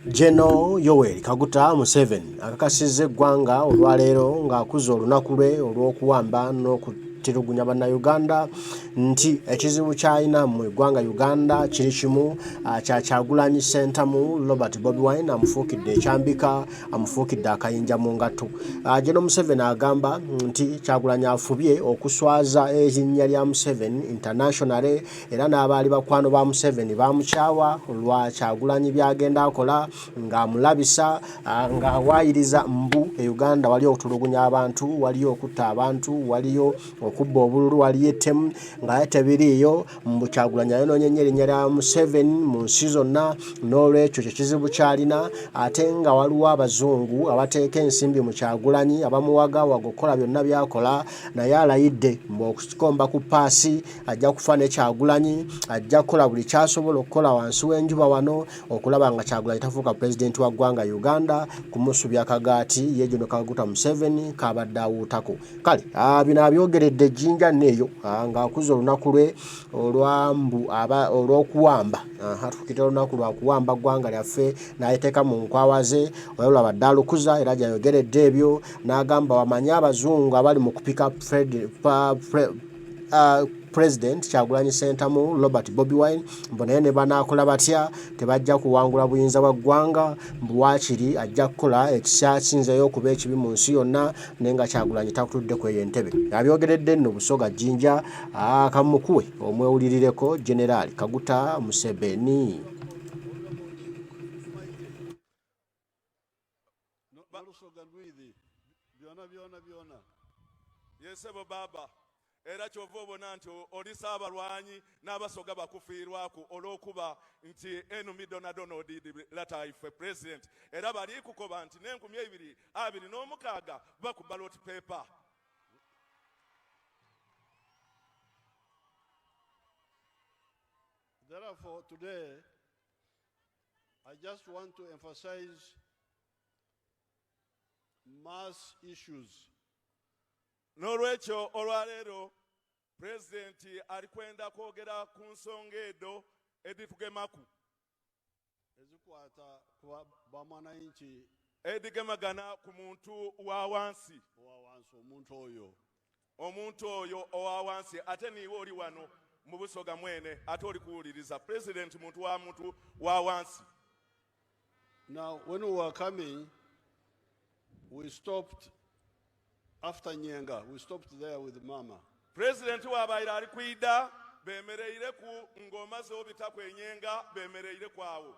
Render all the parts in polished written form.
General Yoweri Kaguta Museveni akakasiza eggwanga olwaleero ng'akuza olunaku lwe olw'okuwamba n'okutirugunya bannayuganda nti ekizibu ky'alina mu eggwanga Uganda kiri kimu kya Kyagulanyi Ssentamu Robert Bobi Wine amufuukidde ekyambika amufuukidde akayinja mu ngatto. General Museveni agamba nti Kyagulanyi afubye okuswaza erinnya lya Museveni internationally era n'abaali bakwano ba Museveni bamukyawa olwa Kyagulanyi byagenda akola ng'amulabisa ng'awaayiriza mbu e Uganda waliyo okutulugunya abantu, waliyo okutta abantu, waliyo okubba obululu, waliyo ettemu nga tebiriiyo. Mbu Kyagulanyi ayonoonye nnyo erinnya lya Museveni mu nsi zonna n'olwekyo kye kizibu ky'alina, ate nga waliwo abazungu abateeka ensimbi mu Kyagulanyi abamuwagawaga okukola byonna by'akola, naye alayidde mbu okukomba ku paasi ajja kufa ne Kyagulanyi, ajja kukola buli ky'asobola okukola wansi w'enjuba wano okulaba nga Kyagulanyi tafuuka pulezidenti wa ggwanga Uganda kumusubya kagaati ye General Kaguta Museveni kabadde awuutako. Kale bino abyogeredde ejjinja neeyo ng'akuza olunaku lwe olw'okuwamba tukite olunaku lwa kuwamba ggwanga lyaffe n'ayiteeka mu nkwawa ze wabula badde alukuza era gyayogeredde ebyo n'agamba bamanyi abazungu abali mu kupika President Kyagulanyi Ssentamu Robert Bobi Wine mbu naye ne banaakola batya tebajja kuwangula buyinza bwa ggwanga, mbu waakiri ajja kukola ekikyasinzeyo okuba ekibi mu nsi yonna naye nga Kyagulanyi takutudde ku eyo entebe. Abyogeredde nno Busoga Jjinja kamukuwe omwewulirireko General Kaguta Museveni. Era kyova obona nti oli Ssaabalwanyi n'abasoga bakufiirwaku olw'okuba nti enumi Donald lata ife president era bali kukoba nti n'2026 baku ballot paper. Therefore, today, I just want to emphasize mass issues. N'olwekyo olwaleero Pulezidenti alikwenda kwogera ku nsonga edo editugemaku ezikwata ku bamwananchi edigemagana ku muntu wa wansi omuntu oyo owa wansi ate niwe oli wano mu Busoga mwene ate oli kuwuliriza Pulezidenti muntu wa wansi. Now when we were coming, we stopped after Nyenga. We stopped there with Mama. President wabaire ali kwida bemereire ku ngoma zo bitaku enyenga bemereire kwawo.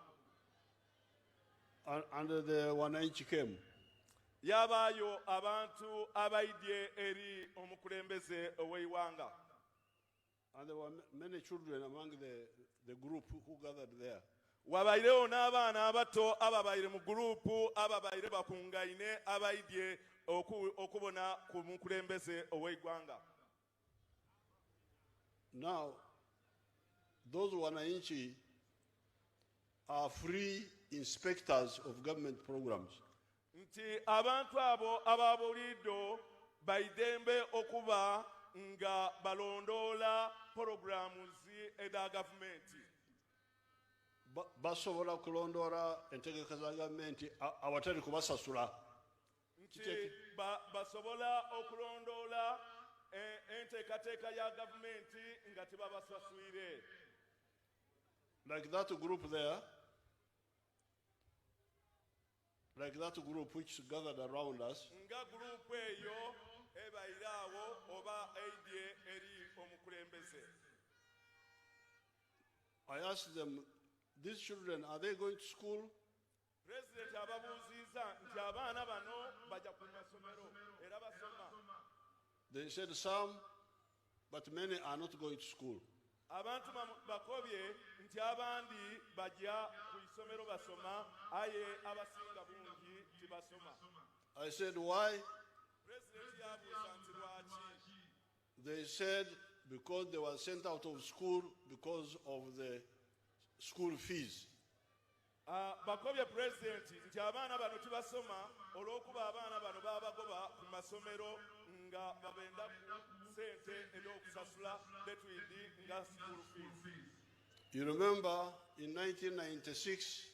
And the wananchi came. Yabayo abantu abaidye eri omukulembeze oweiwanga. And there were many children among the group who gathered there. Wabairewo n'abaana abato ababaire mu gurupu ababaire bakungaine abaidye okubona ku mukulembeze ow'eggwanga. Now, those wananchi are free inspectors of government programs. Nti abantu abo ababulido baidembe okuba nga balondola programs eda gavumenti. Basobola kulondora entegeka za gavumenti awatali kubasasula. Basobola okulondola enteekateeka ya gavumenti nga tebabasaswire. Like that group there, which gathered around us. Nga group eyo ebairawo oba eidye eri omukulembeze. I asked them, these children, are they going to school? President ababuuziza nti abaana bano bajja ku masomero era basoma. They said some, but many are not going to school. Abantu bakobye nti abandi bajja ku isomero basoma aye abasinga bungi tibasoma. I said, why? President yabuuza nti lwaki. They said because they were sent out of school because of the school fees. Bakobye President nti abaana bano tibasoma olw'okuba abaana bano babagoba ku masomero nga babenda ku sente ed'okusasula betwidi nga school fees. You remember in 1996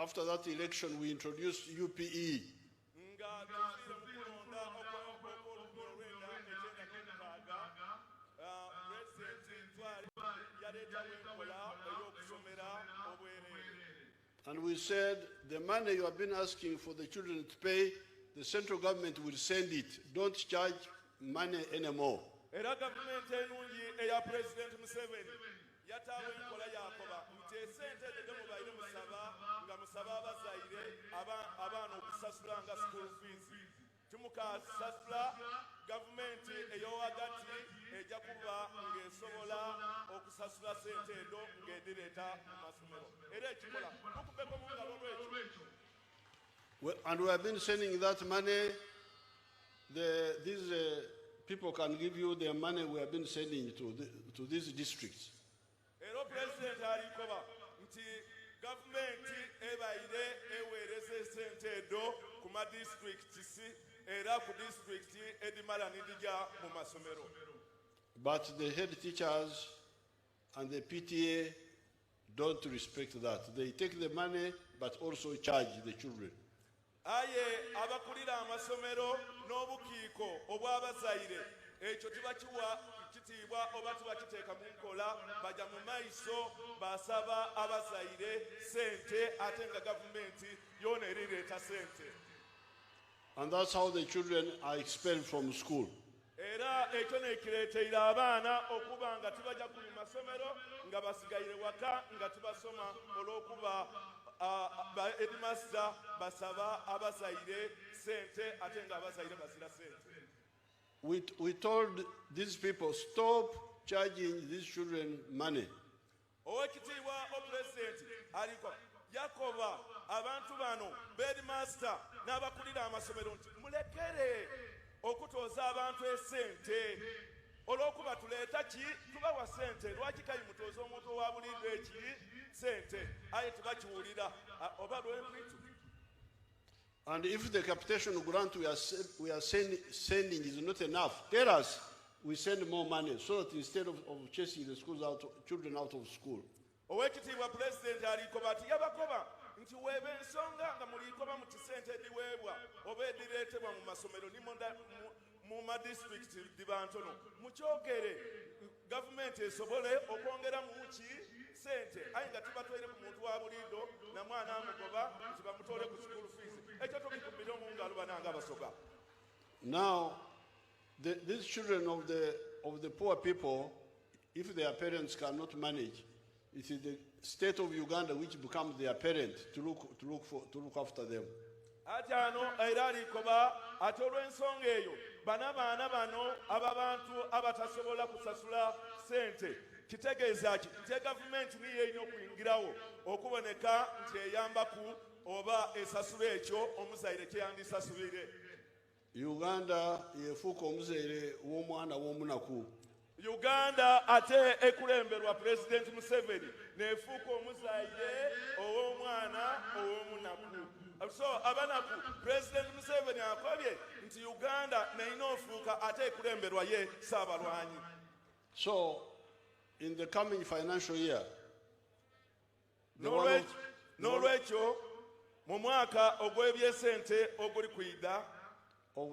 after that election, we introduced UPE. And we said the money you have been asking for the children to pay, the central government will send it. Don't charge money anymore. President Museveni yatawe enkola yakoba nti esente tegemubaire musaba abazaire abaana okusasula nga school fees timukasasula gavumenti eyowagati ejja kuba ng'esobola okusasula sente edo ng'edireeta mu masomero era ekikola tukubeko mu ngalo lwekyo. And we have been sending that money. These people can give you their money. We have been sending to these districts. President alikoba nti gavumenti ebaire ewereze sente edo ku ma districts era ku district edimala nidija mu masomero. But the head teachers and the PTA don't respect that. They take the money but also charge the children. Aye abakulira amasomero n'obukiiko obw'abazaire ekyo tibakiwa kitibwa oba tibakiteeka mu nkola baja mu maiso basaba abazaire sente ate nga gavumenti yona erireeta sente. And that's how the children are expelled from school. Era ekyo nekireeteire abaana okuba nga tibaja ku masomero nga basigaire waka nga tibasoma olw'okuba headmaster basaba abazaire sente ate nga abazaire bazira sente. We told these people, stop charging these children money. Owekitiibwa President aliko yakoba abantu bano headmaster n'abakulira amasomero nti mulekere okutooza abantu esente olw'okuba tuleeta ki tubawa sente lwaki kali mutooza omuntu owabulidde eki sente aye tebakiwulira oba lw'empitu. And if the capitation grant we are sending is not enough, tell us, we send more money so that instead of chasing the children out of school. Owekitiibwa President alikoba ati yabakoba nti weeba ensonga nga mulikoba muti sente ediweebwa oba edireetebwa mu masomero ni mu madistrict diba ntono mukyogere gavumenti esobole okwongera mu ki sente aye nga tibatwere ku muntu wa buliido na mwana amugoba nti bamutwole ku school fees ekyo tubikumbire mu ngalo bananga abasoga. Now these children of the poor people, if their parents cannot manage, it is the state of Uganda which becomes their parent to look after them. Ati ano era alikoba ate olw'ensonga eyo bana baana bano ababantu abatasobola kusasula sente kitegeeza ki nti gavumenti niyo erina okuyingirawo okuboneka nti eyambaku oba esasula ekyo omuzaire kyeyandisasulire. Uganda yefuuka omuzaire w'omwana w'omunaku. Uganda ate ekulemberwa President Museveni nefuuka omuzaire ow'omwana ow'omunaku. So abanaku President Museveni akobye nti Uganda neina ofuuka ate ekulemberwa ye Saabalwanyi. So in the coming financial year, n'olwekyo mu mwaka ogw'ebyesente oguli kwida of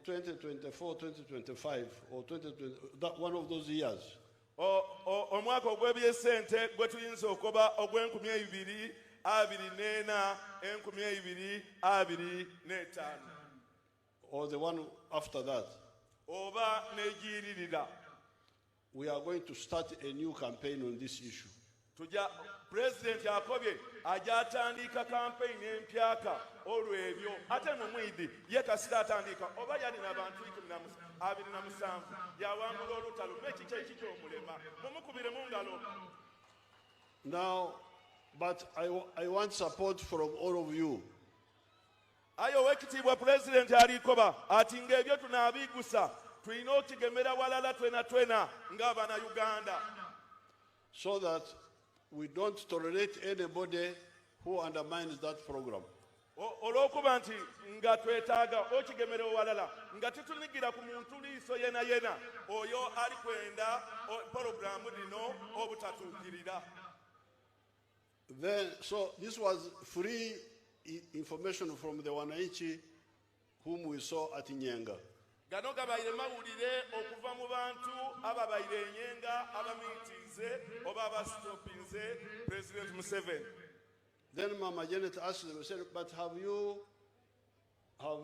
2024, 2025, or 2020, one of those years. Omwaka ogw'ebyesente gwe tuyinza okuba ogw'enkumi 2024, 2025. Or the one after that. Oba negiririra. We are going to start a new campaign on this issue. President akobye ajja atandika campaign empyaka olw'ebyo ate mu mwidi ye kasita atandika oba yalina abantu 27 yawangula olutalo n'ekiki ekikyomulema mumukubire mu ngalo. Now, but I want support from all of you. Ayo wekitiibwa President alikoba ati ng'ebyo tunaabigusa tulina okigemera walala twena ng'abaana Uganda, so that we don't tolerate anybody who undermines that program. Olw'okuba nti nga twetaaga okigemera walala nga tutunigira ku muntu liiso yena oyo ali kwenda porogaramu dino obutatuukirira. Then, so this was free information from the Wananchi whom we saw at Nyenga. Gano gabaire mawulire okuva mu bantu ababaire enyenga abamitinze oba abastopinze President Museveni. Then Mama Janet asked them, said, but have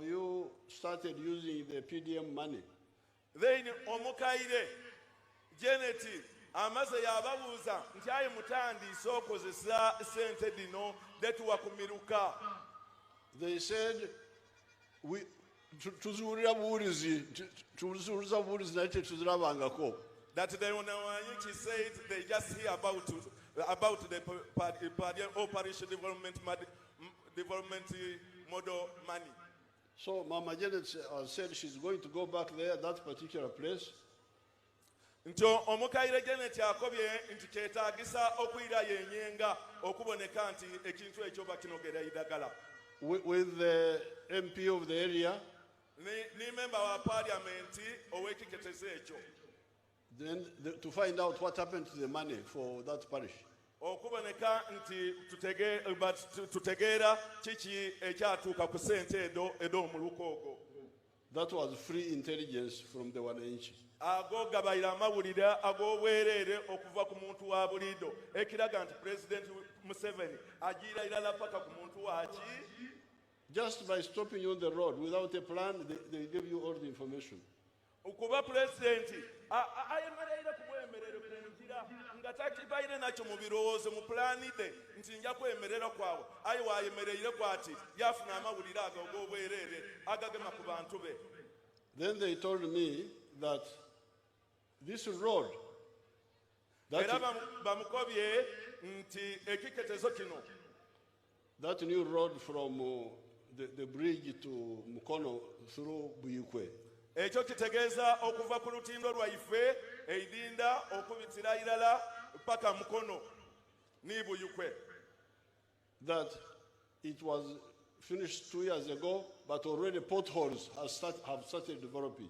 you started using the PDM money? Then omukaire Janet amaze yababuuza nti aye mutandise okozesa sente dino detuwa kumiruka. They said, tuzuulira buwulizi nate tuzirabangako. That they Wananchi said they just hear about the Operation Development Model money. So Mama Janet said she's going to go back there, that particular place. Nto omukaire Janet akobye nti kyetaagisa okuyira yenyenga okuboneka nti ekintu ekyo bakinogera idagala. With the MP of the area. Ni member wa parliament owekiketeze ekyo. Then to find out what happened to the money for that parish. Okuboneka nti tutegeera kiki ekyatuuka ku sente edo omuluko ogwo. That was free intelligence from the Wananchi. Ago gabayira amawulire ag'obwereere okuva ku muntu wa bulido ekiraga nti President Museveni agira irala paka ku muntu waki. Just by stopping you on the road without a plan, they give you all the information. Ukuba President ayemereire kubwemerera kunjira nga takibaire nakyo mu birowoozo mu planide nti nja kwemerera kwawe aye wayemereire kwati yafuna amawulire ag'obwereere agagema ku bantu be. Then they told me that this road bamukobye nti ekiketezo kino, that new road from the bridge to Mukono through Buyukwe, ekyo kitegeeza okuva ku lutindo lwaife eidinda okubitira irala paka Mukono ni Buyukwe, that it was finished 2 years ago, but already potholes have started developing.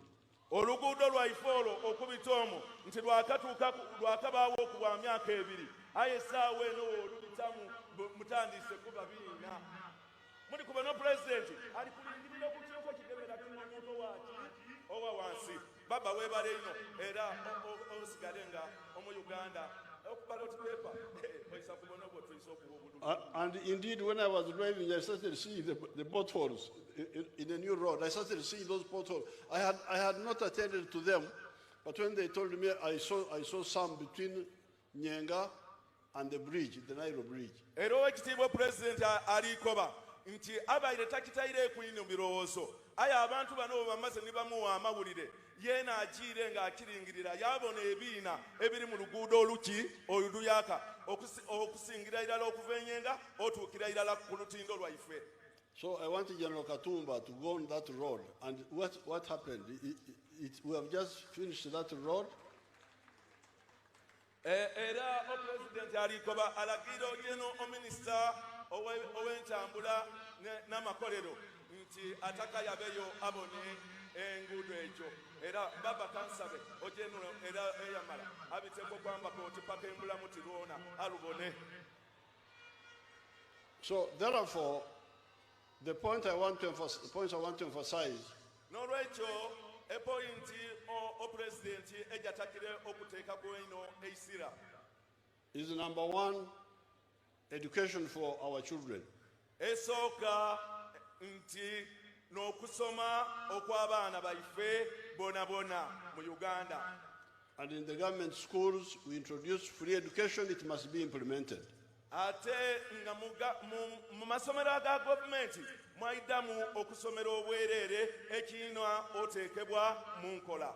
Oluguudo lwaife olwo okubita omwo nti lwakabaawo okuva myaka ebiri aye essaawa eno olubitamu mutandise kuba biina. Muli kuba no President ali kulingirira ku kintu kigemera kimonyoto waki owa wansi. Baba webale ino era osigale nga omu Uganda okubala otipepa oyisa kubona obwo tuyisa okubudu. And indeed, when I was driving, I started seeing the potholes in a new road. I started seeing those potholes. I had not attended to them, but when they told me, I saw some between Nyenga and the bridge, the Nairo bridge. Ero ekitiibwa President alikoba nti abaire takitaire kulino birowoozo aye abantu bano bamaze ne bamuwa amawulire yeena agiire ng'akiringirira yabona ebiina ebiri mu luguudo oluki oluyaka okusingira irala okuva Enyenga otuukira irala ku lutindo lwaife. So I wanted General Katumba to go on that road. And what happened? We have just finished that road. Era President alikoba alagira ogeno Minister ow'entambula n'amakolero nti ataka yabeyo abone enguudo ekyo era baba kansabe ogeno era eyamala abiteko kwamba koti paka embulamu tirwona alubone. So therefore, the point I want to emphasize n'olwekyo epointi President ejatakire okuteekako eno eisira is number one, education for our children. Esooka nti n'okusoma okw'abaana baife bona mu Uganda. And in the government schools, we introduced free education. It must be implemented. Ate nga mu masomero aga gavumenti mwaidamu okusomera obwereere ekiina oteekebwa mu nkola.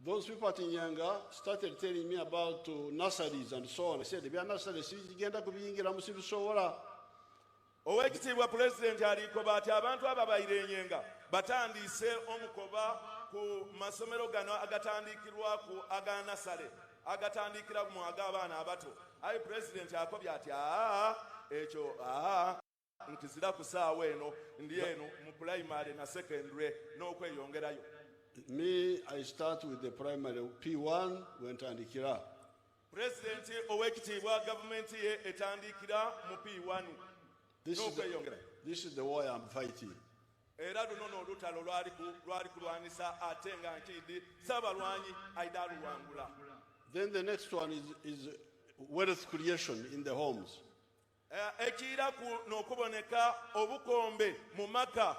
Those people at Nyanga started telling me about nurseries and so on. I said, "Bya nurseries sigenda kubiyingira musibisobola." Owekitiibwa President alikoba ati abantu ababaire Enyenga batandise omukoba ku masomero gano agatandikirwa ku aga nasale agatandikira mu ag'abaana abato. Aye President akobya ati ekyo nkizira kusaawa eno ndi eno mu primary na secondary n'okweyongerayo. Me, I start with the primary P1 wentandikira. President owekitiibwa government ye etandikira mu P1 this is the war I'm fighting. Era luno olutalo lwali kulwanisa ate nga nkindi Ssabalwanyi aida luwangula. Then the next one is wealth creation in the homes. Ekira n'okuboneka obukombe mu maka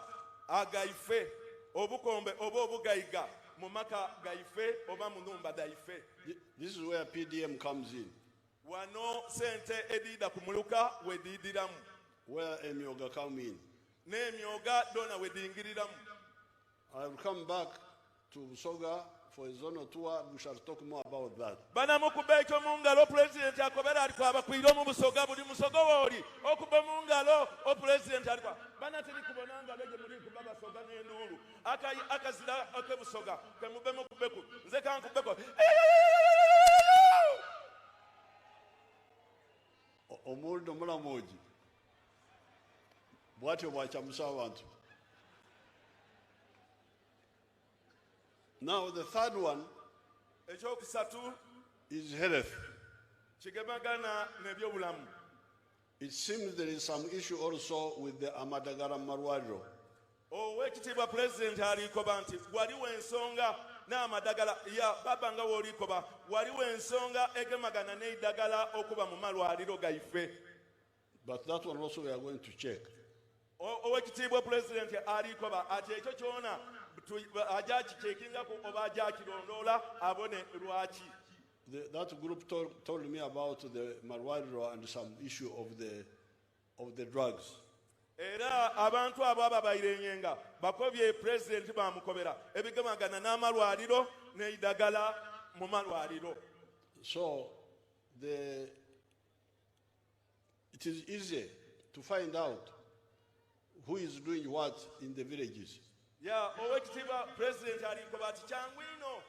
agaife, obukombe oba obugayiga mu maka gaife oba mu nnumba daife. This is where PDM comes in. Wano sente edida kumuluka wedidiramu. Where emyoga come in. N'emyoga dona wedingiriramu. I will come back to Busoga for a zone tour. We shall talk more about that. Bana mukube ekyo mungalo president akobera aliko abakwira mu Busoga buli musogo woli okuba mungalo o president aliko bana tili kubonanga beje muri kuba Basoga n'endulu akazira akebusoga kemube mukubeku nze kankubeko Omuntu mulamoji bwatyo bwachamusa abantu. Now the third one is health. It seems there is some issue also with the Amadagara Marwaro. Owekitiibwa president alikoba nti waliwo ensonga n'amadagala ya babanga wolikoba waliwo ensonga egemagana n'eddagala okuba mu malwaliro gaife. But that one also we are going to check. Owekitiibwa president alikoba ati ekyo kyona ajaji checkinga ku oba ajaji rondola abone lwaki. That group told me about the Marwaro and some issue of the drugs. Era abantu abo ababayirenyenga bakobye president bamukobera ebigemagana n'amalwaliro n'eddagala mu malwaliro. So it is easy to find out who is doing what in the villages. Ya owekitiibwa president alikoba ati kyangu ino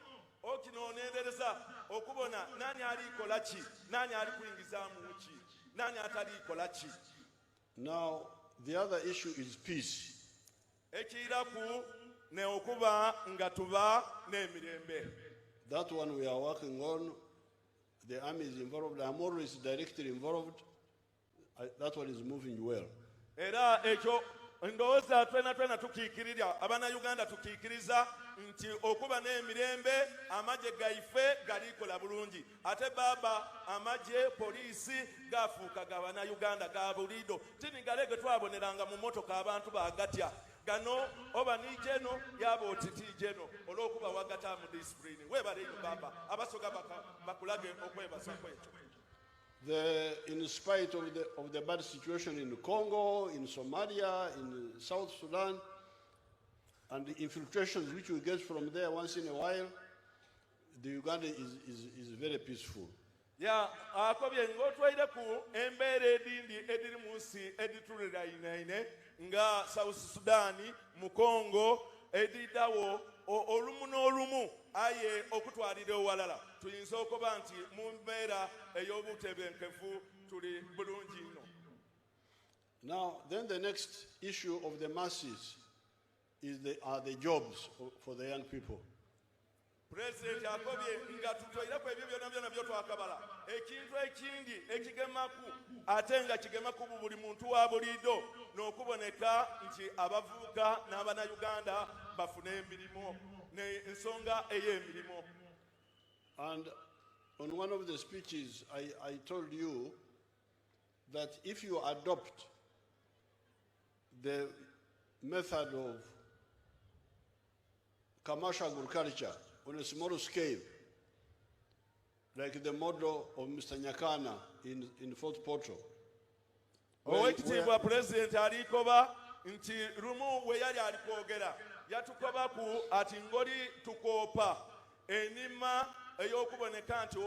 okinoonendereza okubona nani alikola ki nani ali kuyingizaamu ki nani atalikola ki. Now the other issue is peace. Ekiraku ne okuba nga tuba n'emirembe. That one we are working on. The army is involved. I'm always directly involved. That one is moving well. Era ekyo ndowooza twena tukiikirira abana Uganda tukiikiriza nti okuba n'emirembe amagye gaife galikola bulungi ate baba amagye poliisi gafuuka gabana Uganda ga bulido tini galege twaboneranga mu motoka abantu bagatya gano oba nijeno yaba otitijeno olw'okuba wagata mu discipline webaleyo baba abasoga bakulage okwebasa kwekyo. In spite of the bad situation in Congo, in Somalia, in South Sudan, and the infiltrations which we get from there once in a while, the Uganda is very peaceful. Ya akobye ngotwaire ku embeera edindi ediri mu nsi editulira inaine nga South Sudan mu Congo edidawo olumu n'olumu aye okutwalira owalala tuyinza okuba nti mu mbeera ey'obutebenkevu tuli bulungi ino. Now then the next issue of the masses are the jobs for the young people. President akobye nga tutoirako ebyo byonna byotwakabala ekintu ekindi ekigemaku ate nga kigemaku buli muntu wa bulido n'okuboneka nti abavubuka n'abana Uganda bafune emirimu n'ensonga ey'emirimu. And on one of the speeches I told you that if you adopt the method of commercial agriculture on a small scale, like the model of Mr. Nyakana in Fort Portal. Owekitiibwa president alikoba nti rumu we yali alikwogera yatukoba ku ati ngoli tukoopa enima ey'okuboneka nti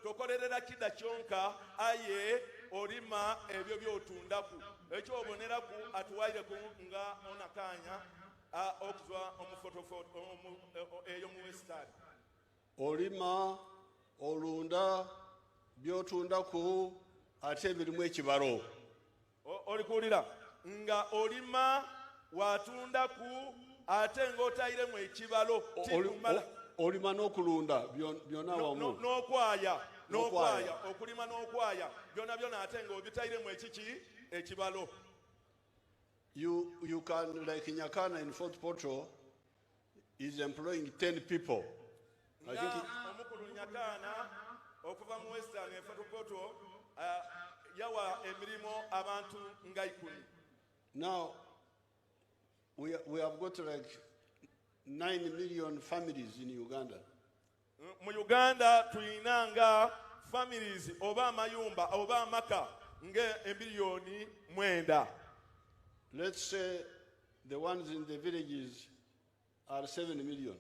tokolerera kida kyonka aye olima ebyo by'otundaku ekyo oboneraku atuwayireku nga onakanya okuzwa omufotofoto eyo mu Western. Olima olunda byotundaku ate birimu ekibalo. Olikulira nga olima watundaku ate ng'otayiremu ekibalo olima n'okulunda byonna wamu n'okwaya n'okwaya okulima n'okwaya byonna byonna ate nga obitairemu ekiki ekibalo. You can, like Nyakana in Fort Portal, is employing 10 people. I think omukulu Nyakana okuva mu Western Efotopoto yawa emirimu abantu nga 10. Now, we have got like 9 million families in Uganda. Mu Uganda tulina nga families oba amayumba oba amaka nga emiliyoni 9. Let's say the ones in the villages are 7 million.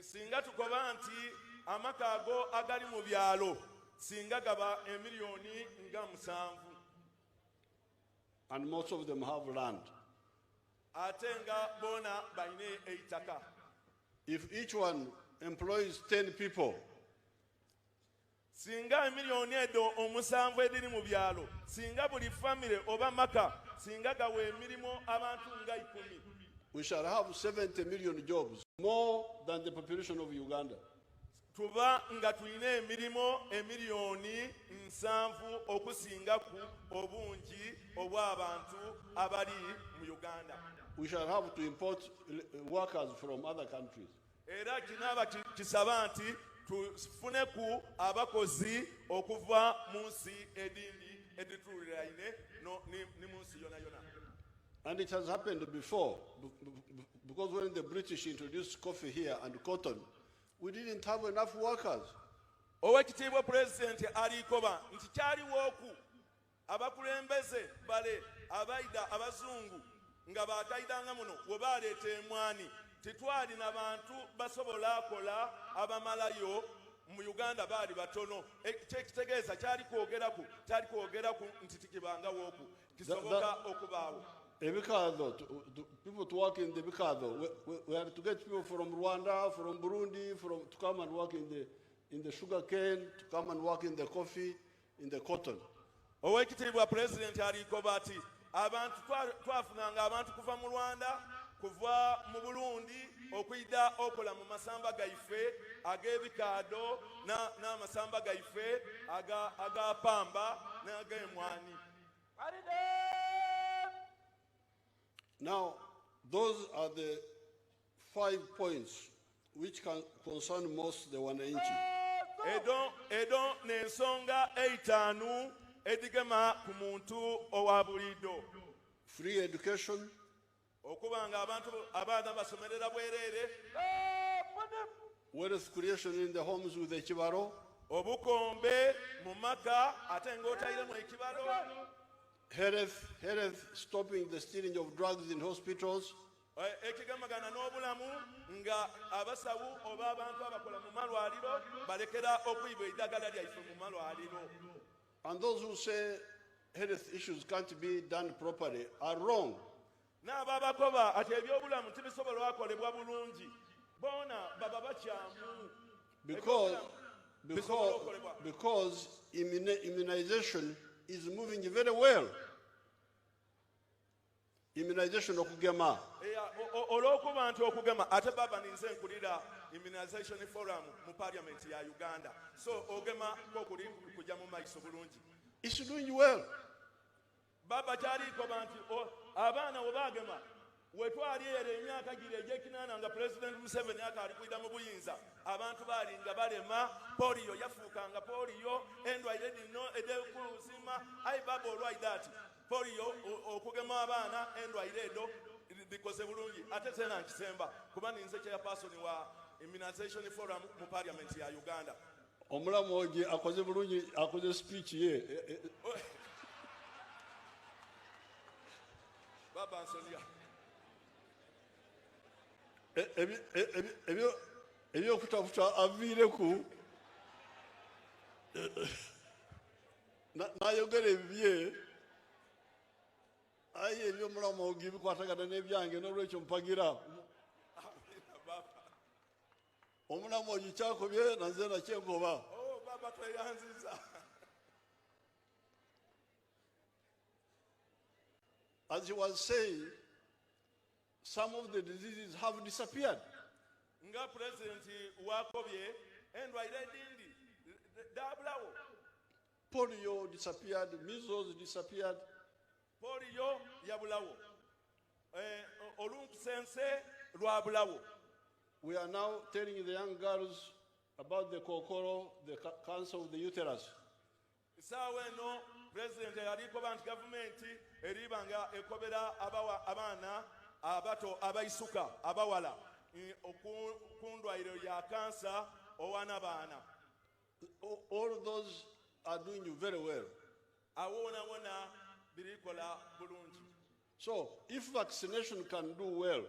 Singa tukoba nti amaka ago agali mu byalo singa gaba emiliyoni nga 7. And most of them have land. Ate nga bona baine eitaka. If each one employs 10 people, singa emiliyoni edo omusanvu ediri mu byalo singa buli family oba maka singa gawe emirimu abantu nga 10, we shall have 70 million jobs, more than the population of Uganda. tuba nga tulina emirimu emiliyoni 7 okusinga ku obungi obw'abantu abali mu Uganda. We shall have to import workers from other countries. Era kinaba kisaba nti tufune ku abakozi okuva mu nsi edindi edituliraine ni mu nsi yona yona. And it has happened before, because when the British introduced coffee here and cotton, we didn't have enough workers. Owekitiibwa President alikoba nti kyaliwooku abakulembeze bale abaida abazungu nga bakaidanga muno we baleeta emwani titwalina bantu basobola kola abamalayo mu Uganda baali batono. Ekitegeeza kyali kwogeraku nti tikibanga wooku kisoboka okubaawo. People to work in the Bikado. We had to get people from Rwanda, from Burundi, to come and work in the sugar cane, to come and work in the coffee, in the cotton. Owekitiibwa President alikoba ati abantu twafunanga abantu kuva mu Rwanda, kuva mu Burundi okuyida okola mu masamba gaife ag'ebikaado n'amasamba gaife agapamba n'ag'emwani. Now, those are the 5 points which can concern most the Wananchi. Edo n'ensonga 5 edigema ku muntu owa bulido. Free education, okuba nga abantu abaana basomerera bwereere, wealth creation in the homes with the kibaro, obukombe mu maka ate ng'otairemu ekibalo, health, stopping the stealing of drugs in hospitals, ekigamagana n'obulamu nga abasawu oba abantu abakola mu malwaliro balekera okuyiba eddagala lyaife mu malwaliro. And those who say health issues can't be done properly are wrong. N'ababakoba ati ebyobulamu tibisobola kolebwa bulungi bona baba bakyamu. Because immunization is moving very well. Immunization okugema. Olw'okuba nti okugema ate baba ninze nkulira immunization forum mu parliament ya Uganda. So ogema kokuli kujja mu maiso bulungi. It's doing well. Baba kyaliko banti abaana webagema wetwali era emyaka gire egy'ekinaana nga President Museveni akalikwida mu buyinza abantu balinga balema polio yafuukanga polio endwaire dino edekuluzima ayi baba olwai that polio okugema abaana endwaire edo bikoze bulungi ate tena nkisemba kuba ninze chairperson wa immunization forum mu parliament ya Uganda. Omulamu oje akoze bulungi akoze speech ye. Baba Ansonia. Ebyokutafuta aviireku n'ayogera ebibye aye ebyomulamu ogi bikwatagana n'ebyange n'olwekyo mpagira omulamu ogi kyakobye nanze nakyengoba. Baba tweyanziza. As he was saying, some of the diseases have disappeared. Nga President wakobye endwaire dindi dabulawo. Polio disappeared, measles disappeared. Polio yabulawo. Olunkusense lwabulawo. We are now telling the young girls about the kokoro, the cancer of the uterus. Sawe no president yaliko bantu government eribanga ekobera abaana abato abaisuka abawala okundwairo ya cancer owana baana. All those are doing very well. Awona wona birikola bulungi. So if vaccination can do well,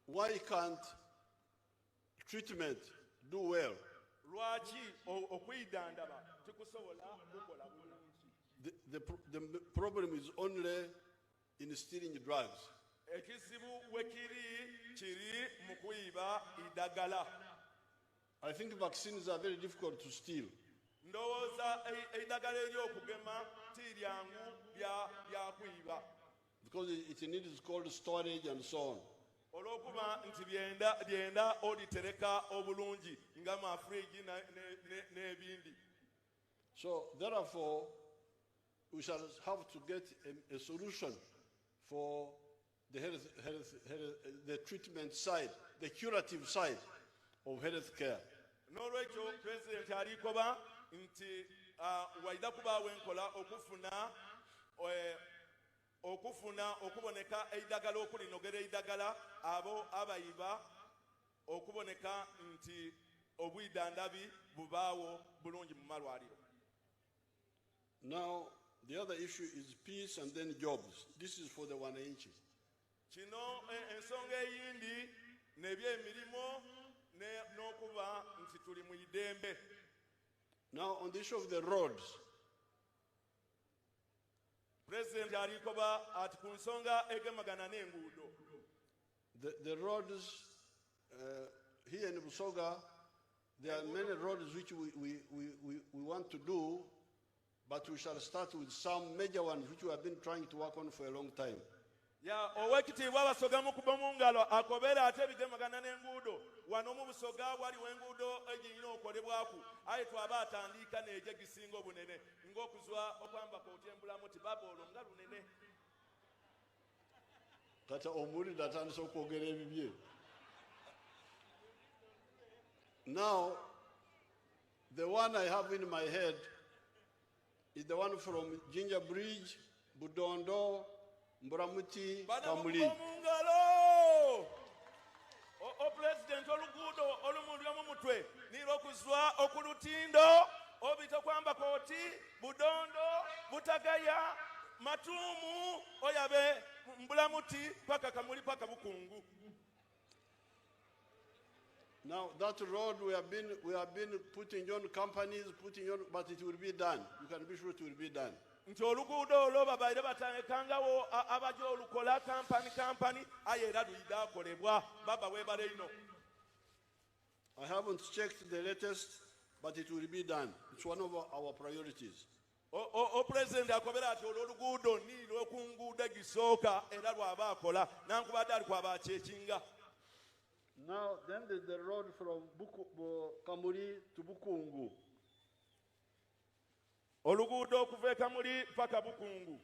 why can't treatment do well? The problem is only in stealing drugs. I think vaccines are very difficult to steal. Because it needs cold storage and so on. So therefore, we shall have to get a solution for the the treatment side, the curative side of health care. Okuboneka eidagala okulinogera eidagala abo abayiba okuboneka nti obwidandabi bubaawo bulungi mu malwaliro. Now the other issue is peace and then jobs. This is for the wananchi. Kino ensonga eyindi n'ebyemirimu n'okuba nti tuli mu idembe. Now on the issue of the roads, President alikoba ati ku nsonga egemagana n'enguudo. The roads here in Busoga, there are many roads which we want to do, but we shall start with some major ones which we have been trying to work on for a long time. Ya owekitiibwa abasoga mukuba mu ngalo akobera ate ebigemagana n'enguudo. Wano mu Busoga waliwo enguudo egirina okolebwaku aye twaba atandika n'eje gisinga obunene ng'okuzwa okwambaka otyembulamu ti baba olwo nga lunene. Kata omuli datandise okwogera ebibye. Now, the one I have in my head is the one from Ginger Bridge, Budondo, Mburamuti, Kamuli. O president oluguudo olumuli omumutwe nirokuzwa okulutindo obita kwamba koti Budondo Butagaya Matumu oyabe Mburamuti paka Kamuli paka Bukungu. Now that road we have been putting on companies, but it will be done. You can be sure it will be done. Nti oluguudo olwo babaire batandikangawo abajo olukola kampani aye era luyida akolebwa baba webale ino. I haven't checked the latest, but it will be done. It's one of our priorities. President akobera ati oluguudo nilo okunguudo gisooka era lwaba akola nankubadde ali kwaba kyekinga. Now then there's the road from Kamuli to Bukungu. Oluguudo okuva e Kamuli paka Bukungu.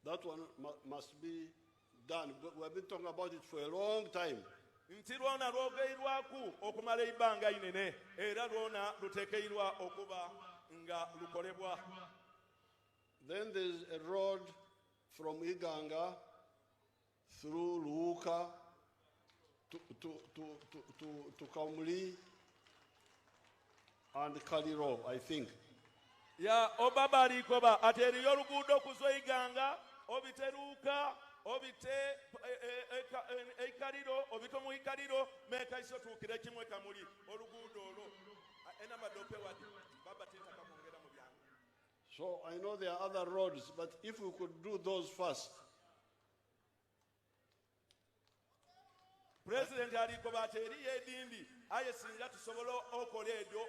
That one must be done. We have been talking about it for a long time. Nti lwona lwogeirwaku okumala ebbanga inene era lwona lutekeirwa okuba nga lukolebwa. Then there's a road from Iganga through Luuka to Kamuli and Kaliro, I think. Ya obaba alikoba ate eriyo oluguudo okuzwa Iganga obiteruuka obite eikaliro obito mu ikaliro meka iso tuukire kimwe Kamuli oluguudo olwo ena madope wadi baba tentaka kwongera mu byange. So I know there are other roads, but if we could do those first. President alikoba ate eriyo edindi aye singa tusobola okola edyo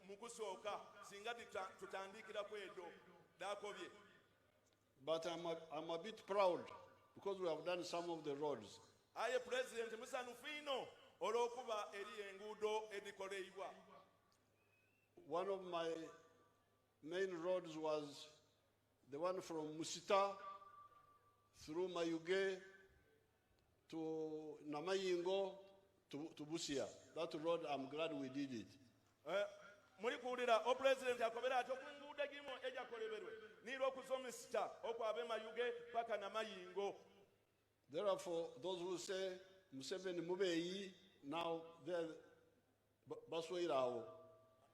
mu kusooka singa tutandikira ku edyo dakobye. But I'm a bit proud because we have done some of the roads. aye president musanufino olwokuba eri enguudo edikoleibwa. One of my main roads was the one from Musita through Mayuge to Namayingo to Busia. That road, I'm glad we did it. Muri kuulira o president akobera ati okunguudo egimu ejakoleberwe niira okuzomesita okwabe Mayuge paka Namayingo. Therefore, those who say Museveni Mubeyi, now they're Baswairao.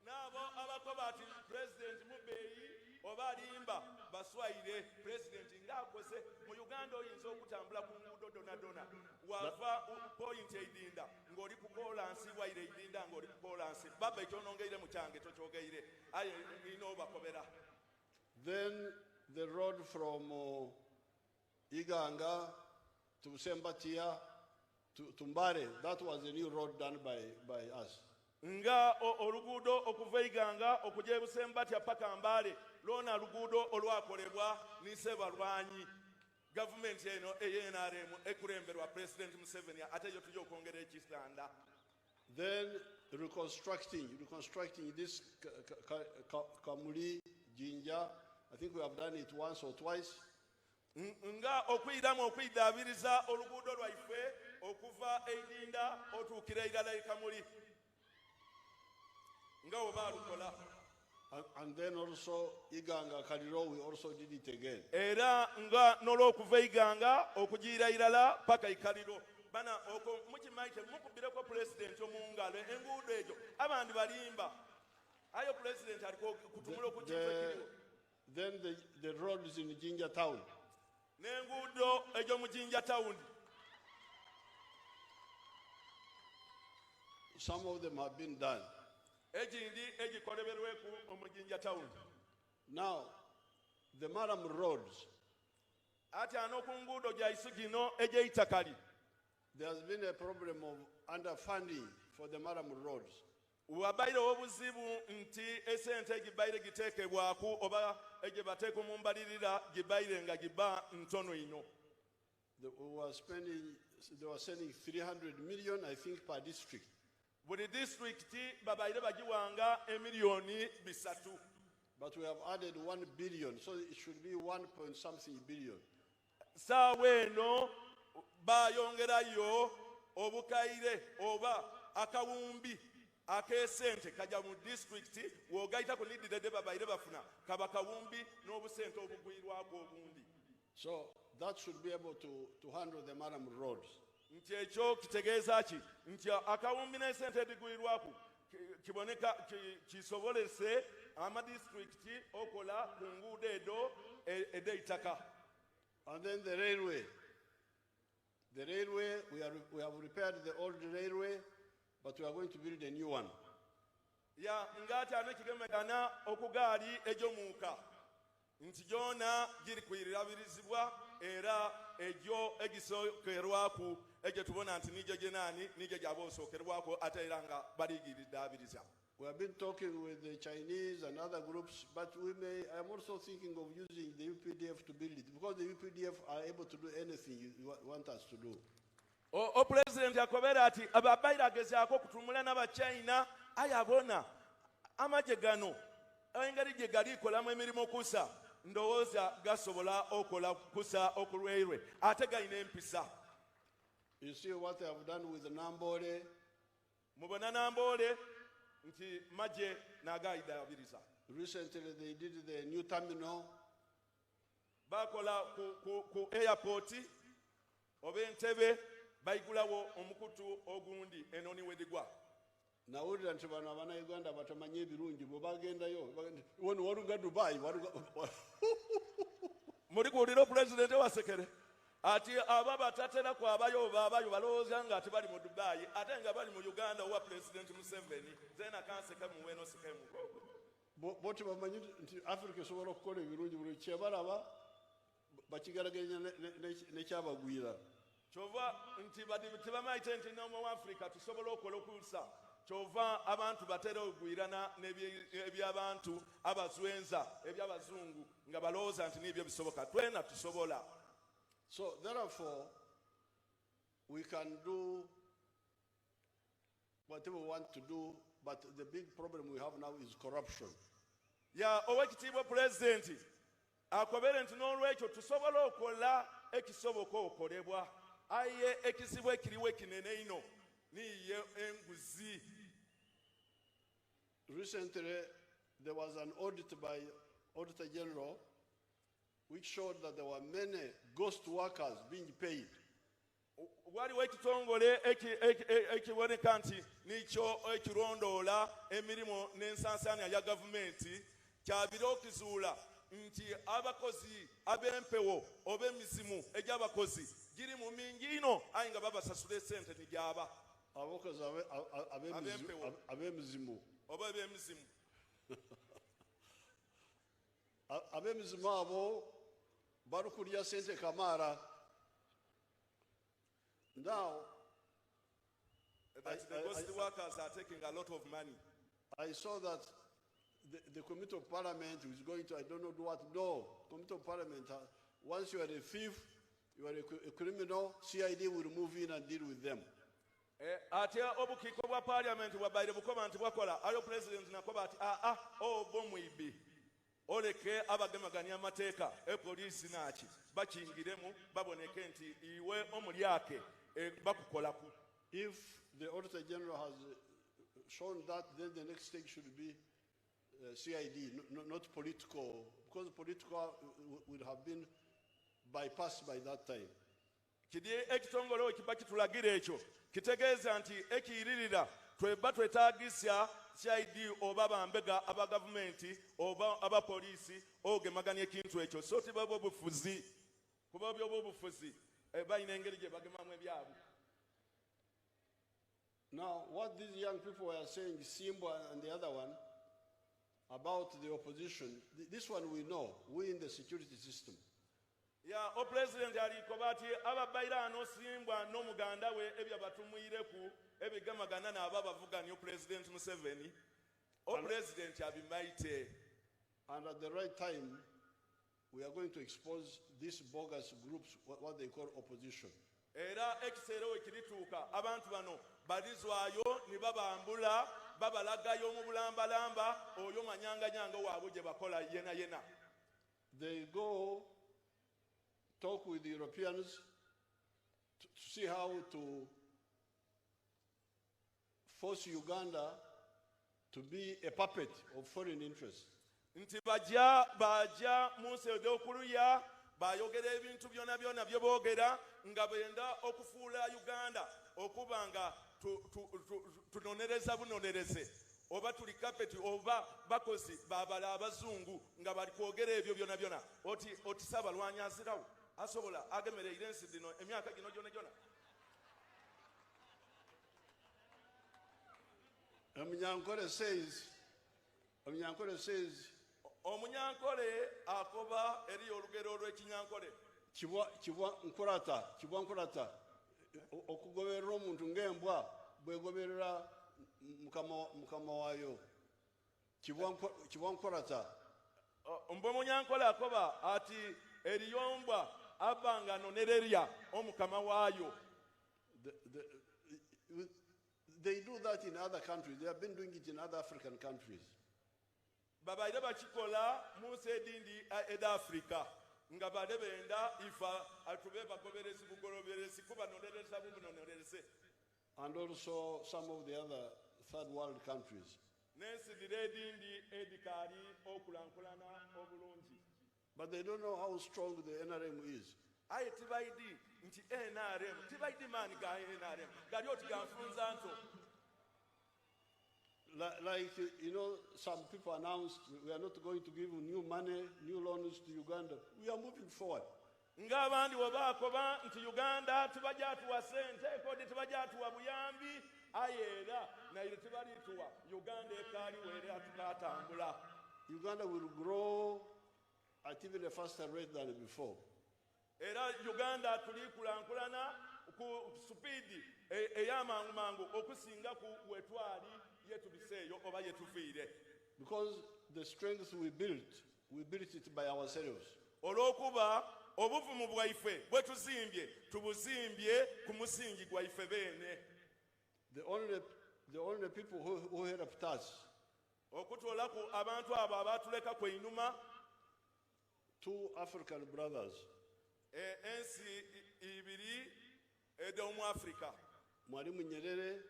Nabo abakoba ati president Mubeyi oba alimba baswaire president ngakose mu Uganda oyinza okutambula ku nguudo dona wava point edinda ng'oli ku kolansi waire edinda ng'oli ku kolansi baba ekyonongeire mu kyange tokyogeire aye nina obakobera. Then the road from Iganga to Sembatia to Mbare, that was a new road done by us. Nga oluguudo okuva Iganga okujja Busembatya paka Mbale lona luguudo olwakolebwa nisebalwanyi government eno eyenarem ekulemberwa president Museveni ate yo tujja okwongera ekisanda. Then reconstructing this Kamuli Jinja, I think we have done it once or twice. Nga okuyiramu okuyidabiriza oluguudo lwaife okuva Eidinda otuukira irala Kamuli nga oba lukola. And then also Iganga Kaliro, we also did it again. Era nga n'olwokuva Iganga okugira irala paka Ikaliro bana oko mukimaite mukubireko president omungalo enguudo ejo abandi balimba ayo president aliko kutumula okujifekiriwo. Then the roads in Jinja town. Nenguudo ejo mu Jinja town. Some of them have been done. Now, the Maram roads, there has been a problem of underfunding for the Maram roads. We were sending 300 million, I think, per district. Buli district babaire bagiwanga emiliyoni bisatu. But we have added 1 billion, so it should be 1.something billion. Saweno bayongerayo obukaire oba akawumbi akesente kaja mu district wogaita ku nidide de babaire bafuna kaba kawumbi n'obusente obugwirwako obundi. So that should be able to handle the Maram roads. Nti ekyo kitegeeza ki nti akawumbi n'esente edigwirwaku kiboneka kisobolese amadistricti okola ku nguudo edo edeitaka. And then the railway, we have repaired the old railway, but we are going to build a new one. Ya ngati anekigemekana okugaali ejomuuka nti gyona giri kwirirabirizibwa era ejo egisokerwaku ejo tubona nti nijo jenani nijo gyabosookerwako ate era nga baligiridabiriza. We have been talking with the Chinese and other groups, but I am also thinking of using the UPDF to build it, because the UPDF are able to do anything you want us to do. O president yakobera ati ababaira gezaako kutumula n'Abachina ayabona amaje gano engeri gye galikolamu emirimu kusa ndowooza gasobola okola kusa okulweirwe ate galina empisa. You see what they have done with Nambole? Mubona Nambole nti maje n'agaidabiriza. Recently they did the new terminal. Bakola ku airport oba Entebbe bayigulawo omukutu ogundi enoni wedigwa. Nawulira nti bano Abannayuganda batamanyi ebirungi bwe bagendayo wano walunga Dubai muri kuwulira president wasekere ati aba batatera kwabayo babayo balowooza nga ati bali mu Dubai ate nga bali mu Uganda owa president Museveni zena kanseka muweno sekemu boti bamanyi nti Africa esobola okukola ebirungi buli kyebalaba bakigaraganya nekyabagwira. Kyova nti tibamayite nti nomu wa Africa tusobola okukola okusa kyova abantu batera okugwirana n'ebyabantu abazwenza ebyabazungu nga balowooza nti n'ebyo bisoboka twena tusobola. So therefore we can do whatever we want to do, but the big problem we have now is corruption. Ya owekitiibwa pulezidenti akobere nti n'olwekyo tusobola okola ekisoboka okolebwa aye ekizibu ekiriwo ekinene ino niye enguzi. Recently, there was an audit by Auditor General which showed that there were many ghost workers being paid. Waliwo ekitongole ekiboneka nti nikyo ekirondoola emirimu n'ensansanya ya gavumenti kyabira okuzuula nti abakozi ab'empewo oba emizimu egy'abakozi giri mu mingi ino aye nga babasasula esente nigyaba Abakozi ab'emizimu oba ab'emizimu. ab'emizimu abo bali kulya sente kamaara. Now, That the ghost workers are taking a lot of money. I saw that the Committee of Parliament is going to, I don't know what, no. Committee of Parliament, once you are a thief, you are a criminal, CID will move in and deal with them. Ate obukiiko bwa parliament bwabaire bukoba nti bwakola ayo president nakoba ati oba omwibi oleke abagemaganya amateeka epoliisi naki bakingiremu baboneke nti iwe omulyake bakukolaku. If the Auditor General has shown that, then the next stage should be CID, not political, because political would have been bypassed by that time. Kidi ekitongole kiba kitulagira ekyo kitegeeza nti ekiyiririra tweba twetaagisya CID oba bambega aba gavumenti oba aba poliisi ogemaganya ekintu ekyo so tibaba obufuzi kuba byoba obufuzi balina engeri gye bagemamu ebyabwe. Now, what these young people were saying, Simba and the other one, about the opposition, this one we know, we in the security system. Ya o president alikoba ati ababaira ano Simbwa n'omuganda we ebya batumuyireku ebigamagana n'aba bavuganya o president Museveni o president abimaite. And at the right time, we are going to expose these bogus groups, what they call opposition. Era ekiseera ekirituuka abantu bano balizwayo ne babambula babalagayo mu bulambalamba oyo manyanganyanga waabwe gye bakola yena yena. They go talk with the Europeans to see how to force Uganda to be a puppet of foreign interests. Nti bajja munsi ey'okuluya bayogera ebintu byona byona bye boogera nga benda okufuula Uganda okuba nga tunonereza bunonereze oba tuli kapeti oba bakozi babala abazungu nga bali kwogera ebyo byona byona oti Saabalwanyi azirawo asobola agemereire ensi dino emyaka gino gyona gyona. Omunyankole says Omunyankole akoba eri olugero olw'ekinyankole kibwa nkurata okugoberera omuntu ng'embwa bwegoberera mukama waayo kibwa nkurata. Mbwe Munyankole akoba ati eriyombwa abanga nonererya omukama waayo. They do that in other countries. They have been doing it in other African countries. Babaire bakikola munsi edindi eda Africa nga bade benda ifa atube bagoberezi bugoloberezi kuba nonereza bunonereze. And also some of the other third world countries. Nensi edindi edikali okulankulana obulungi. But they don't know how strong the NRM is. Aye tibaidi nti NRM tibaidi mani ga NRM gali oti ganfunza nto. Like, you know, some people announced we are not going to give new money, new loans to Uganda. We are moving forward. Nga abandi wabakoba nti Uganda tibajatuwa sente kodi tibajatuwa buyambi ayera na ile tibalituwa Uganda ekali were atukatambula. Uganda will grow at even a faster rate than before. Era Uganda tulikulankulana ku speed eyamangu mangu okusinga ku wetwali yetu biseyo oba yetufiire. Because the strength we built it by ourselves. Olwokuba obuvumu bwaife bwe tuzimbye tubuzimbye ku musingi gwaife bene. The only people who helped us, okutolaku abantu abo abatuleka kweinuma, 2 African brothers, ensi ibiri edomu Africa, Mwalimu Nyerere,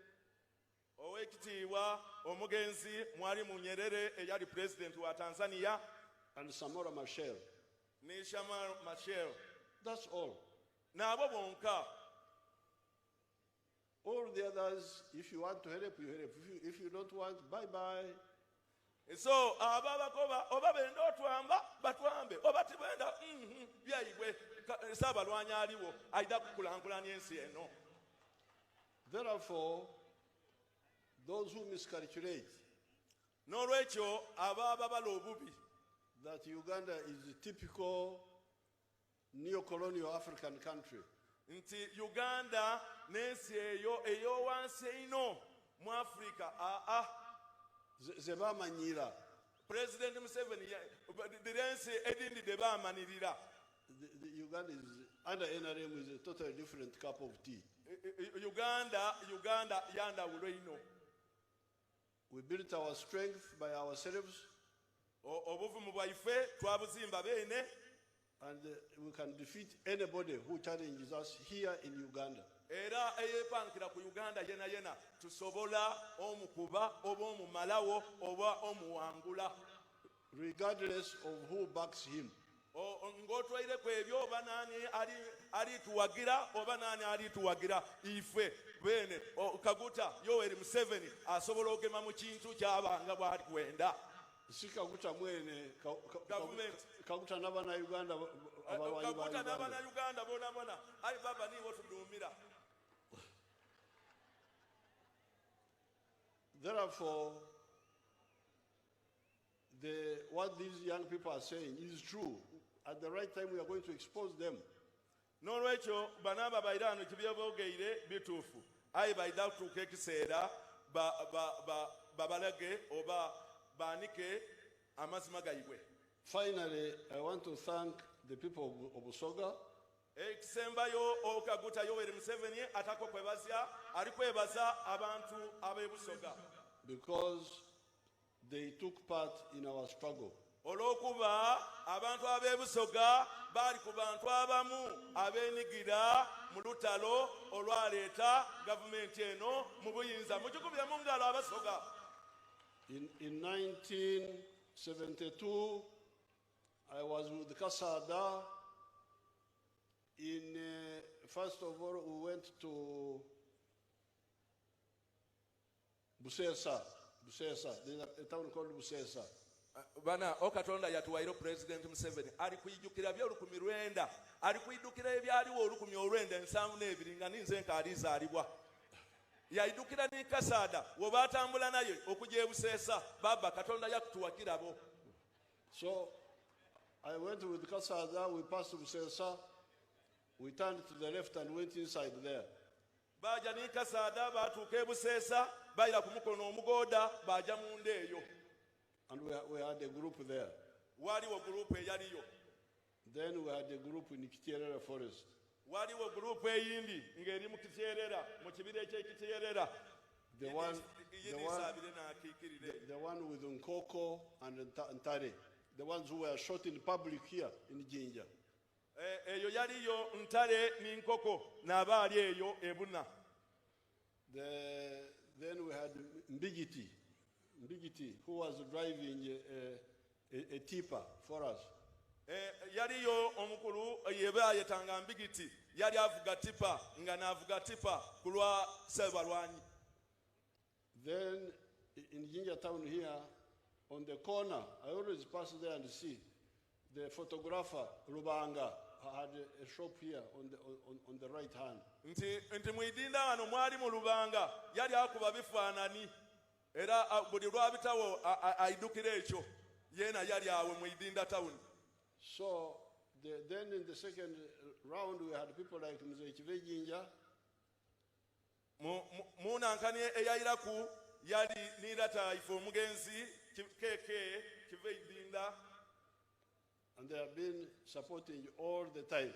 owekitiibwa omugenzi Mwalimu Nyerere eyali president wa Tanzania, and Samora Machel. ne Shamar Machel. That's all. N'abo bonka. All the others, if you want to help, you help. If you don't want, bye-bye. So ababakoba oba benda otwamba batwambe oba tibenda byaigwe Saabalwanyi aliwo aida kukulankulanya ensi eno. Therefore, those who miscalculate N'olwekyo ababa bala obubi that Uganda is a typical neo-colonial African country, nti Uganda n'ensi eyo ey'owansi eino mu Africa Zebamanyira. President Museveni dirensi edindi debamanirira. The Uganda is under NRM is a totally different cup of tea. Uganda yandawulo ino. We built our strength by ourselves, Obuvumu bwaife twabuzimba bene, and we can defeat anybody who challenges us here in Uganda. era eyepankira ku Uganda yena tusobola omukuba oba omumalawo oba omuwangula, Regardless of who backs him. ng'otwaire ku ebyo oba nani alituwagira oba nani alituwagira ife bene. Kaguta Yoweri Museveni asobola okugema mu kintu kyabanga bwali kwenda. Si Kaguta mwene, Government. Kaguta n'abana Uganda abalwanyi ba Kaguta Uganda. n'abana Uganda bona ayi baba nibo tudumira. Therefore, what these young people are saying is true. At the right time, we are going to expose them. N'olwekyo banaba bairano kibyobogeire bituufu. Ayi baida kutuuka ekiseera babalage oba baanike amazima gaibwe. Finally, I want to thank the people of Busoga. Ekisembayo Kaguta Yoweri Museveni atako kwebazya alikwebaza abantu ab'ebusoga because they took part in our struggle. olw'okuba abantu ab'ebusoga bali ku bantu abamu ab'enigira mu lutalo olwaleeta gavumenti eno mu buyinza. Mukikubire mu ngalo abasoga. In 1972, I was with Kasada. First of all, we went to Busesa. There's a town called Busesa. Bana okatonda yatuwairo President Museveni ali kuyijukira bya 1900 ali kuyidukira ebyaliwo 1972 nga ninze nkalizaalibwa. Yayidukira ni Kasada woba atambula naye okujja ebuseesa baba katonda yakutuwakirabo. So I went with Kasada, we passed Busesa, we turned to the left and went inside there. Baja ni Kasada batuuka ebuseesa bayira ku mukono omugoda baja munda eyo. And we had a group there. Waliwo group eyaliyo. Then we had a group in Kityerera Forest. Waliwo group eyindi ng'eri mu Kityerera mu kibira eky'Ekityerera. The one with Nkoko and Ntare. The ones who were shot in public here in Jinja. Eyo yaliyo Ntare ni Nkoko n'abaali eyo ebuna. Then we had Mbigiti, who was driving a tipper for us. Yaliyo omukulu yeba yetanga Mbigiti yali avuga tipa nga n'avuga tipa ku lwa Saabalwanyi. Then in Jinja town here, on the corner, I always pass there and see the photographer Rubanga had a shop here on the right hand. Nti mwidinda wano mwali mu Lubanga yali akuba bifaanani era buli lwabitawo aidukira ekyo yena yali awe mwidinda town. So then in the second round we had people like Museveni Jinja. Munankani eyayiraku yali nirata ifo omugenzi keke kive idinda. And they have been supporting you all the time.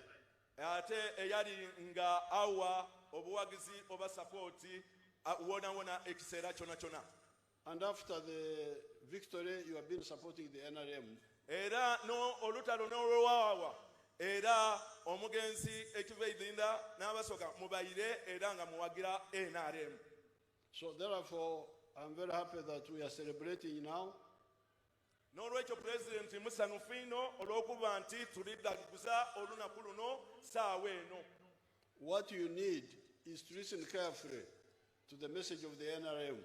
ate eyali nga awa obuwagizi oba sapoti wona ekiseera kyona. And after the victory, you have been supporting the NRM. Era no olutalo n'olwawa era omugenzi ekiveidinda n'abasoka mubayire era nga muwagira NRM. So therefore, I'm very happy that we are celebrating now. N'olwekyo President musanufu ino olw'okuba nti tuliddaguza olunaku luno saawa eno. What you need is to listen carefully to the message of the NRM.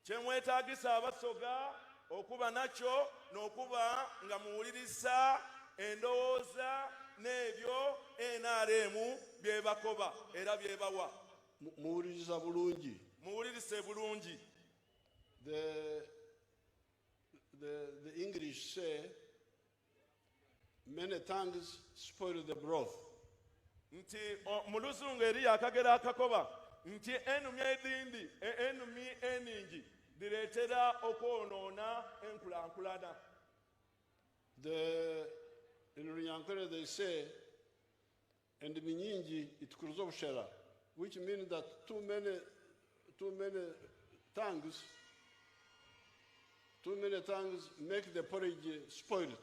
Kyemwetaagisa abasoga okuba nakyo n'okuba nga muwuliriza endowooza n'ebyo NRM byebakoba era byebawa. Muwuliriza bulungi. Muwulirise bulungi. The English say, many tongues spoil the broth. Nti mu Luzungu eri akagera akakoba nti enumi edindi enumi eningi direetera okwonoona enkulankulana. In Runyankore they say, and minyingi itukuruza obushera, which means that too many tongues make the porridge spoiled.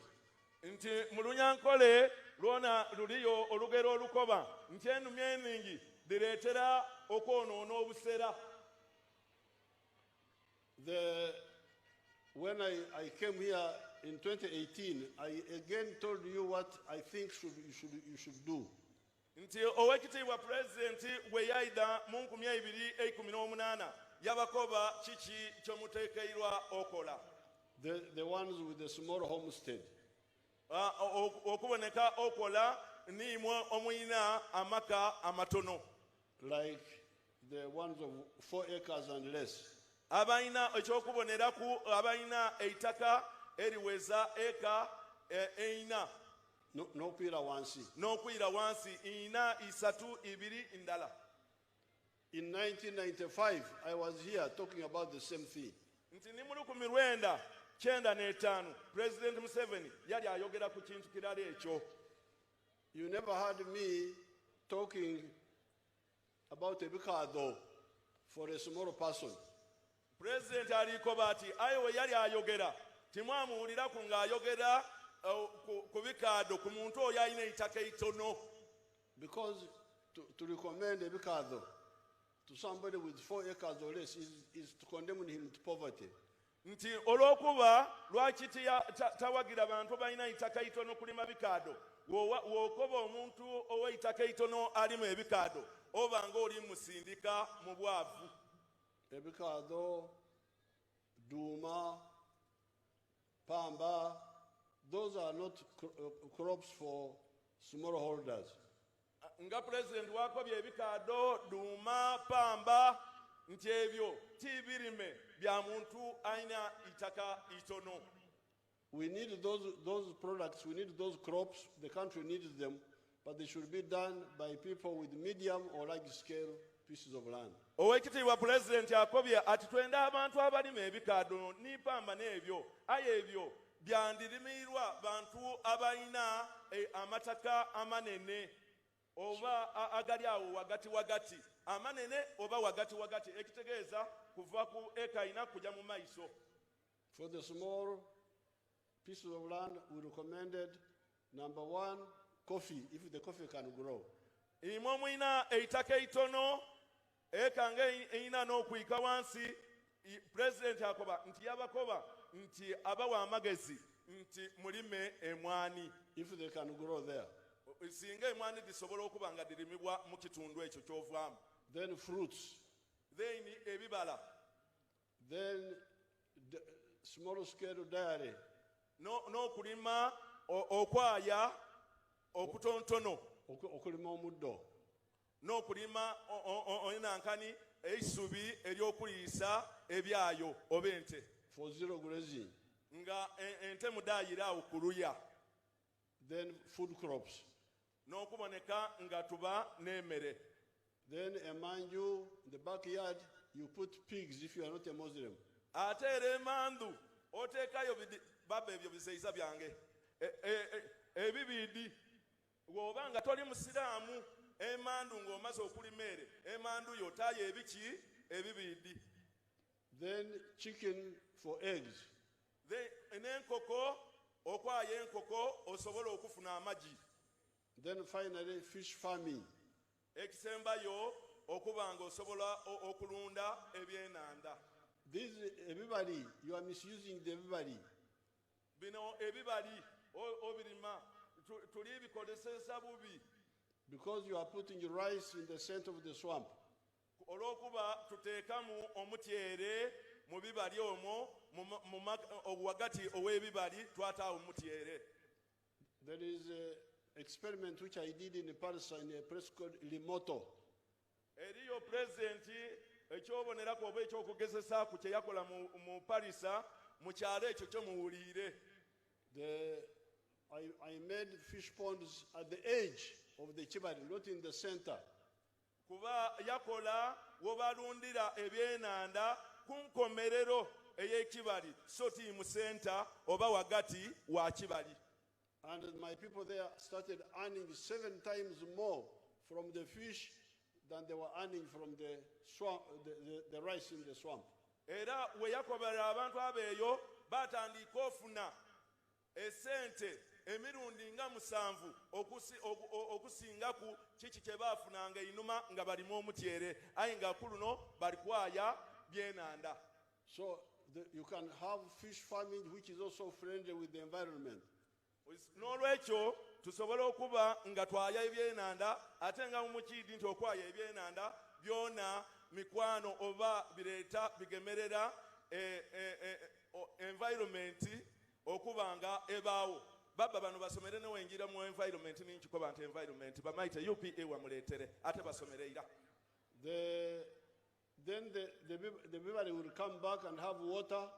Nti mu Lunyankole lwona luliyo olugero olukoba nti enumi eningi direetera okwonoona obusera. When I came here in 2018, I again told you what I think you should do. Nti owekitiibwa President bwe yayida mu 2018 yabakoba kiki kyomuteekeirwa okola. The ones with the small homestead. Okuboneka okola niimwe omuyina amaka amatono. Like the ones of 4 acres and less. Abayina ekyokuboneraku abayina eitaka eriweza eka eina. N'okwira wansi. N'okwira wansi ina isatu ibiri indala. In 1995, I was here talking about the same thing. Nti ni mu 1995 President Museveni yali ayogera ku kintu kirala ekyo. You never heard me talking about a bikado for a small person. President aliko bati ayo yali ayogera timwamuwulira ku ng'ayogera ku bikado ku muntu oyo ayina eitaka itono. Because to recommend a bikado to somebody with 4 acres or less is to condemn him to poverty. Nti olw'okuba lwaki tawagira bantu balina eitaka itono kulima bikado w'okoba omuntu ow'eitaka itono alimu ebikado oba ng'oli musindika mu bwavu. Ebikado, duma, pamba, those are not crops for smallholders. Nga President wakobya ebikado, duma, pamba nti ebyo tibirime bya muntu aina itaka itono. We need those products, we need those crops, the country needs them, but they should be done by people with medium or large scale pieces of land. Owekitiibwa President akobya ati twenda abantu abalima ebikado n'ipamba n'ebyo aye ebyo byandirimiirwa bantu abalina amataka amanene oba agali awo wagati amanene oba wagati ekitegeeza kuva ku eka ina kujja mu maiso. For the small pieces of land, we recommended number 1, coffee, if the coffee can grow. Imwe mwina eitaka itono eka ngeina n'okuyika wansi. President akoba nti yabakoba nti abawa amagezi nti mulime emwani. If they can grow there. Singa emwani disobola okuba nga dirimibwa mu kitundu ekyo ky'ovaamu. Then fruits. Then ebibala. Then small scale dairy. No kulima okwaya okutontono. Okulima omuddo. No kulima oinankani eisubi eryokuliisa ebyayo obente. For zero grazing. Nga ente mudayira okuluya. Then food crops. No kuboneka nga tuba n'emmere. Then emanju, in the backyard, you put pigs if you are not a Muslim. Ate emandu oteekayo baba ebyo biseisa byange ebibidi bw'obanga toli musiraamu emandu ng'omaze okulimere emandu yotayo ebiki ebibidi. Then chicken for eggs. N'enkoko okwaya enkoko osobola okufuna amagi. Then finally fish farming. Ekisembayo okuba nga osobola okulunda ebyenanda. This everybody, you are misusing the everybody. Bino ebibali obirima tuli bikozeseza bubi. Because you are putting rice in the center of the swamp. Olwokuba tuteekamu omutyere mu bibali omwo wagati ow'ebibali twataawo omutyere. There is an experiment which I did in Paris in a place called Limoto. Eriyo pulezidenti ekyobonerako oba ekyokugezesaako kye yakola mu Parisa mu kyalo ekyo kyo muwuliire. I made fish ponds at the edge of the Chibari, not in the center. Kuba yakola wobalundira ebyenanda ku nkomerero ey'ekibali so ti mu center oba wagati wa kibali. And my people there started earning 7 times more from the fish than they were earning from the swamp, the rice in the swamp. Era we yakobera abantu abeeyo batandika ofuna esente emirundi nga 7 okusinga ku kiki kye baafunanga inuma nga balimu omutyere aye nga kuluno bali kwaya byenanda. So you can have fish farming which is also friendly with the environment. N'olwekyo tusobola okuba nga twaya ebyenanda ate nga mumukidi nti okwaya ebyenanda byona mikwano oba bireeta bigemerera environment okuba nga ebaawo. Baba bano basomere newenjira mu environment ninkikoba nti environment bamaite UPA wamuleetere ate basomereira. Then the everybody will come back and have water.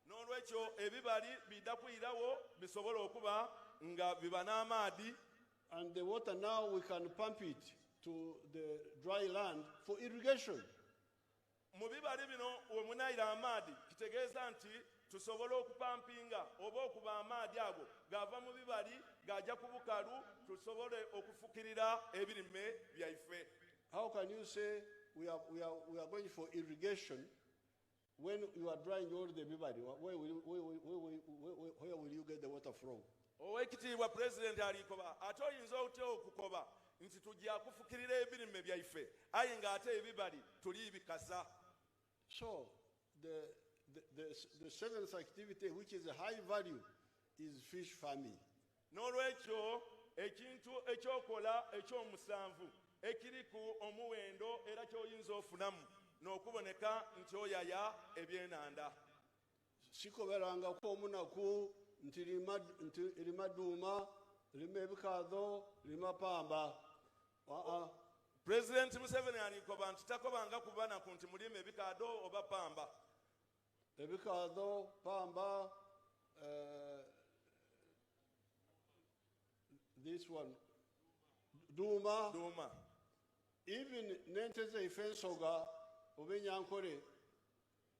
N'olwekyo ebibali bidda kuyirawo bisobola okuba nga biba n'amaadi. And the water now we can pump it to the dry land for irrigation. Mu bibali bino we munayira amaadi kitegeeza nti tusobola okupampinga oba okuba amaadi ago gava mu bibali gajja ku bukalu tusobole okufukirira ebirime byaife. How can you say we are going for irrigation when you are drying all the bibali? Where will you get the water from? Owekitiibwa President alikoba ate oyinza otya okukoba nti tujja kufukirira ebirime byaife aye ng'ate ebibali tuli bikasa. So the seventh activity which is a high value is fish farming. N'olwekyo ekintu ekyokola ekyomusanvu ekiriku omuwendo era kyoyinza ofunamu n'okuboneka nti oyaya ebyenanda. Sikoberanga ko omunaku nti lima duuma lima ebikaado lima pamba. President Museveni alikoba nti takobanga kubanaku nti mulime ebikaado oba pamba. Ebikaado pamba, this one duuma. Even nente zaife ensoga oba enyankole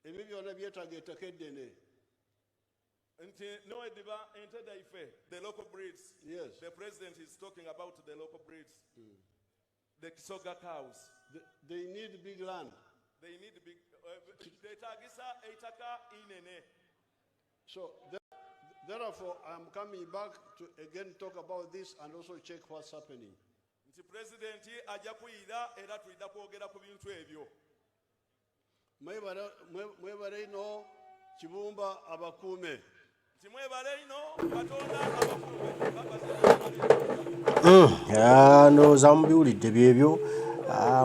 ebyo byonna byetaaga ettaka eddene. Nti noediba ente daife, the local breeds. Yes. The president is talking about the local breeds. The Kisoga cows. They need big land. They need big detagisa eitaka inene. So therefore I'm coming back to again talk about this and also check what's happening. Nti president ajja kuyira era tulida kwogera ku bintu ebyo. Mwebale ino Kibumba abakuume. Nti mwebale ino Katonda abakuume. Ndowooza mubiwulidde byebyo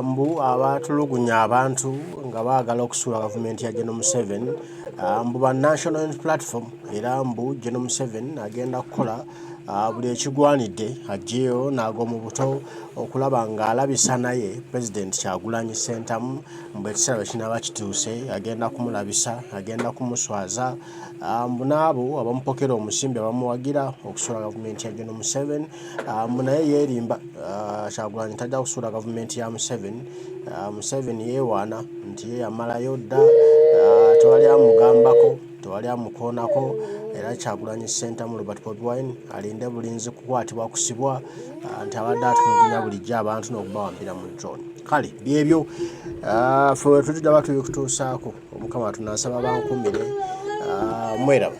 mbu abatulugunya abantu nga baagala okusuula gavumenti ya General Museveni mbu ba National Unity Platform era mbu General Museveni agenda kukola buli ekigwanidde ajjeyo n'ag'omu buto okulaba ng'alabisa naye President Kyagulanyi Ssentamu mbu ekiseera kinaaba kituuse agenda kumulabisa agenda kumuswaza mbu n'abo abamupokera omusimbi abamuwagira okusuula gavumenti ya General Museveni mbu naye yeerimba Kyagulanyi tajja kusuula gavumenti ya Museveni. Museveni yeewaana nti ye yamalayo dda tewali amugambako tewali amukoonako era Kyagulanyi Center mu Robert Bobi Wine alinde bulinzi kukwatibwa kusibwa nti abadde atulugunya bulijjo abantu n'okubawambira mu drone. Kale byebyo ffe tutujja batubikutuusaako. Omukama tunasaba bankumire mweraba.